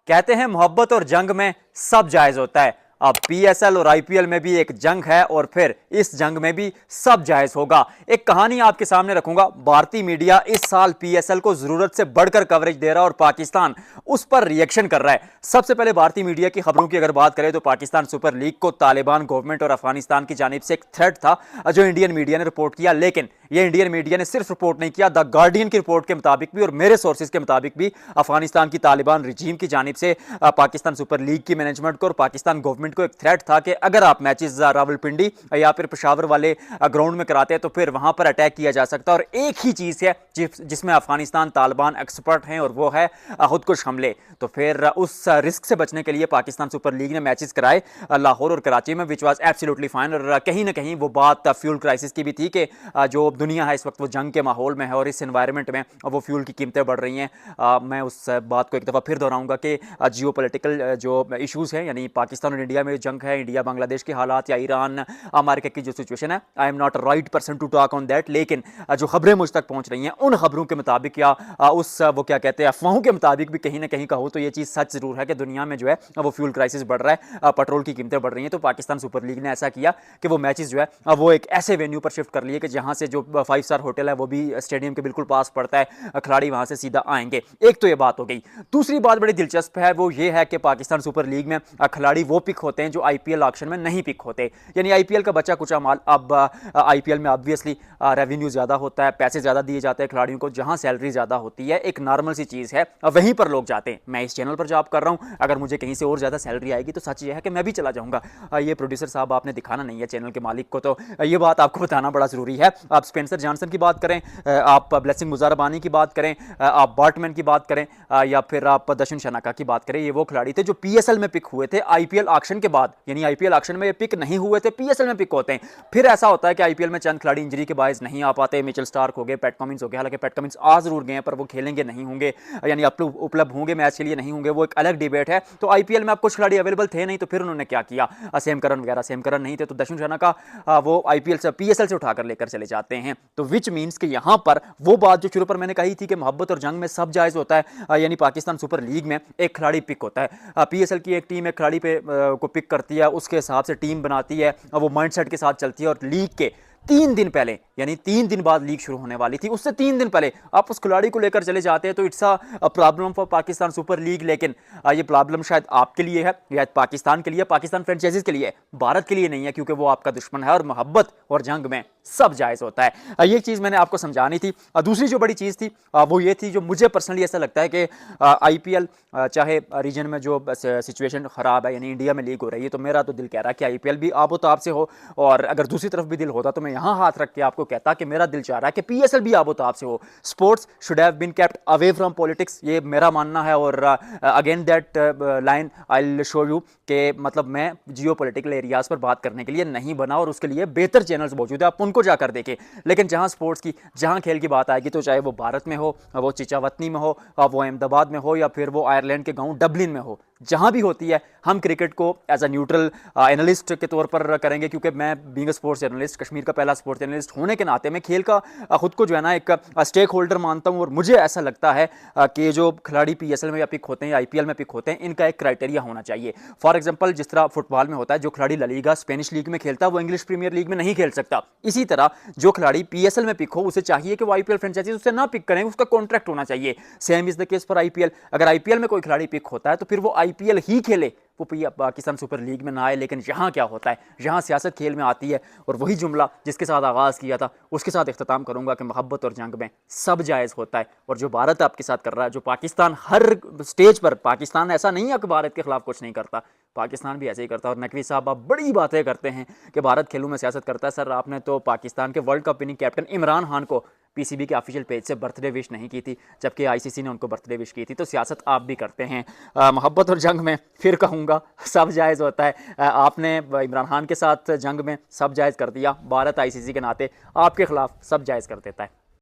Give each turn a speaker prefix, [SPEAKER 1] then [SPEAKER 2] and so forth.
[SPEAKER 1] कहते हैं मोहब्बत और जंग में सब जायज होता है। अब पीएसएल और आईपीएल में भी एक जंग है और फिर इस जंग में भी सब जायज होगा। एक कहानी आपके सामने रखूंगा। भारतीय मीडिया इस साल पीएसएल को जरूरत से बढ़कर कवरेज दे रहा है और पाकिस्तान उस पर रिएक्शन कर रहा है। सबसे पहले भारतीय मीडिया की खबरों की अगर बात करें तो पाकिस्तान सुपर लीग को तालिबान गवर्नमेंट और अफगानिस्तान की जानिब से एक थ्रेट था जो इंडियन मीडिया ने रिपोर्ट किया, लेकिन यह इंडियन मीडिया ने सिर्फ रिपोर्ट नहीं किया, द गार्डियन की रिपोर्ट के मुताबिक भी और मेरे सोर्सेज के मुताबिक भी अफगानिस्तान की तालिबान रिजीम की जानिब से पाकिस्तान सुपर लीग की मैनेजमेंट को और पाकिस्तान गवर्नमेंट को एक थ्रेट था कि अगर आप मैचेस रावलपिंडी या फिर पेशावर वाले ग्राउंड में कराते हैं तो फिर वहां पर अटैक किया जा सकता है। और एक ही चीज है जिसमें अफगानिस्तान तालिबान एक्सपर्ट हैं और वो है खुदकुश हमले। तो फिर उस रिस्क से बचने के लिए पाकिस्तान सुपर लीग ने मैचेस कराए लाहौर और कराची में, विच वाज एब्सोल्युटली फाइन। और कहीं ना कहीं वो बात फ्यूल क्राइसिस की भी थी कि जो दुनिया है इस वक्त वो जंग के माहौल में है और इस एनवायरनमेंट में वो फ्यूल की कीमतें बढ़ रही हैं। मैं उस बात को एक दफ़ा फिर दोहराऊंगा कि जियो पोलिटिकल जो इशूज़ हैं, यानी पाकिस्तान और इंडिया में जंग है, इंडिया बांग्लादेश के हालात या ईरान अमेरिका की जो सिचुएशन है, I am not right person to talk on that, लेकिन जो खबरें मुझ तक पहुंच रही हैं उन खबरों के मुताबिक या उस वो क्या कहते हैं अफवाहों के मुताबिक भी कहीं ना कहीं कहूँ तो ये चीज़ सच जरूर है कि दुनिया में जो है वो फ्यूल क्राइसिस बढ़ रहा है, पेट्रोल की कीमतें बढ़ रही हैं। तो पाकिस्तान सुपर लीग ने ऐसा किया कि वो मैचेस जो है वो एक ऐसे वेन्यू पर शिफ्ट कर लिए कि जहां से जो 5 स्टार होटल है वो भी स्टेडियम के बिल्कुल पास पड़ता है, खिलाड़ी वहां से सीधा आएंगे। एक तो ये बात हो गई। दूसरी बात बड़ी दिलचस्प है, वो ये है कि पाकिस्तान सुपर लीग में खिलाड़ी वो पिक होते हैं जो आईपीएल ऑक्शन में नहीं पिक होते। यानी आईपीएल का बचा कुचा माल, अब आईपीएल में ऑब्वियसली रेवेन्यू ज्यादा होता है, पैसे ज्यादा दिए जाते हैं खिलाड़ियों को, जहां सैलरी ज्यादा होती है, एक नॉर्मल सी चीज है, वहीं पर लोग जाते हैं। मैं इस चैनल पर जॉब कर रहा हूं, अगर मुझे कहीं से और ज्यादा सैलरी आएगी तो सच ये है कि मैं भी चला जाऊंगा। ये प्रोड्यूसर साहब आपने दिखाना नहीं है चैनल के मालिक को, तो ये बात आपको बताना बड़ा जरूरी है। आप स्पेंसर जॉनसन की बात करें, आप ब्लेसिंग मुजारबानी की बात करें, आप बार्टमैन की बात करें या फिर आप दशन शनाका की बात करें, ये वो खिलाड़ी थे जो पीएसएल में पिक हुए थे आईपीएल ऑक्शन के बाद। यानी आईपीएल ऑक्शन में ये पिक नहीं हुए थे, पीएसएल में पिक होते हैं। फिर ऐसा होता है कि आईपीएल में चंद खिलाड़ी इंजरी के बायस नहीं आ पाते, मिचेल स्टार्क हो गए, पैट कमिंस हो गए। हालांकि पैट कमिंस आ जरूर गए पर वो खेलेंगे नहीं होंगे, यानी उपलब्ध होंगे मैच के लिए नहीं होंगे, वो एक अलग डिबेट है। तो आईपीएल में अब कुछ खिलाड़ी अवेलेबल थे नहीं, तो फिर उन्होंने क्या किया, सेम करन वगैरह, सेम करन नहीं थे तो दशन शनाका वो आईपीएल से पीएसएल से उठाकर लेकर चले जाते हैं। तो विच मीन्स कि यहां पर वो बात जो शुरू पर मैंने कही थी कि मोहब्बत और जंग में सब जायज होता है, यानी पाकिस्तान सुपर लीग में एक खिलाड़ी पिक होता है, पीएसएल की एक टीम एक खिलाड़ी पे को पिक करती है, उसके हिसाब से टीम बनाती है, वो माइंडसेट के साथ चलती है और लीग के 3 दिन पहले, यानी 3 दिन बाद लीग शुरू होने वाली थी, उससे 3 दिन पहले आप उस खिलाड़ी को लेकर चले जाते हैं। तो it's a problem for Pakistan super league. लेकिन ये प्रॉब्लम शायद आपके लिए है या पाकिस्तान के लिए, पाकिस्तान फ्रेंचाइजीज के लिए, भारत के लिए नहीं है, क्योंकि वो आपका दुश्मन है और मोहब्बत और जंग में सब जायज होता है। ये चीज मैंने आपको समझानी थी। दूसरी जो बड़ी चीज थी वो ये थी, जो मुझे पर्सनली ऐसा लगता है कि आईपीएल चाहे रीजन में जो सिचुएशन खराब है, यानी इंडिया में लीग हो रही है, तो मेरा तो दिल कह रहा है कि आईपीएल भी आबोताब से हो, और अगर दूसरी तरफ भी दिल होता तो मैं यहां हाथ रख के आपको कहता कि मेरा दिल चाह रहा है कि पीएसएल भी आबोताब से हो। Sports should have been kept away from politics, ये मेरा मानना है। और again that line I will show you कि मतलब मैं जियो पॉलिटिकल एरियाज पर बात करने के लिए नहीं बना, और उसके लिए बेहतर चैनल्स मौजूद है, आप उनको जाकर देखें। लेकिन जहां स्पोर्ट्स की, जहां खेल की बात आएगी, तो चाहे वो भारत में हो, वो चिचावतनी में हो, वो अहमदाबाद में हो, या फिर वो आयरलैंड के गांव डबलिन में हो, जहां भी होती है, हम क्रिकेट को एज अ न्यूट्रल एनालिस्ट के तौर पर करेंगे। क्योंकि मैं being a sports journalist, Kashmir का पहला स्पोर्ट्स जर्नलिस्ट होने के नाते मैं खेल का खुद को जो है ना एक स्टेक होल्डर मानता हूं। और मुझे ऐसा लगता है कि जो खिलाड़ी पीएसएल में या पिक होते हैं, आईपीएल में पिक होते हैं, इनका एक क्राइटेरिया होना चाहिए। फॉर एग्जांपल, जिस तरह फुटबॉल में होता है, जो खिलाड़ी ला लीगा स्पेनिश लीग में खेलता है वो इंग्लिश प्रीमियर लीग में नहीं खेल सकता। इसी तरह जो खिलाड़ी पीएसएल में पिक हो, उसे चाहिए कि वो आईपीएल फ्रेंचाइजीज उससे ना पिक करें, उसका कॉन्ट्रैक्ट होना चाहिए। Same is the case for IPL. अगर आईपीएल में कोई खिलाड़ी पिक होता है तो फिर वो आईपीएल ही खेले, वो पाकिस्तान सुपर लीग में ना आए। लेकिन यहाँ क्या होता है, यहाँ सियासत खेल में आती है, और वही जुमला जिसके साथ आगाज़ किया था उसके साथ इख्तिताम करूंगा कि मोहब्बत और जंग में सब जायज़ होता है। और जो भारत आपके साथ कर रहा है, जो पाकिस्तान हर स्टेज पर, पाकिस्तान ऐसा नहीं है कि भारत के खिलाफ कुछ नहीं करता, पाकिस्तान भी ऐसे ही करता है। और नकवी साहब आप बड़ी बातें करते हैं कि भारत खेलों में सियासत करता है। सर, आपने तो पाकिस्तान के world cup winning captain Imran Khan को पीसीबी के ऑफिशियल पेज से बर्थडे विश नहीं की थी, जबकि आईसीसी ने उनको बर्थडे विश की थी। तो सियासत आप भी करते हैं। मोहब्बत और जंग में फिर कहूँगा सब जायज़ होता है। आपने इमरान खान के साथ जंग में सब जायज़ कर दिया, भारत आईसीसी के नाते आपके खिलाफ सब जायज़ कर देता है।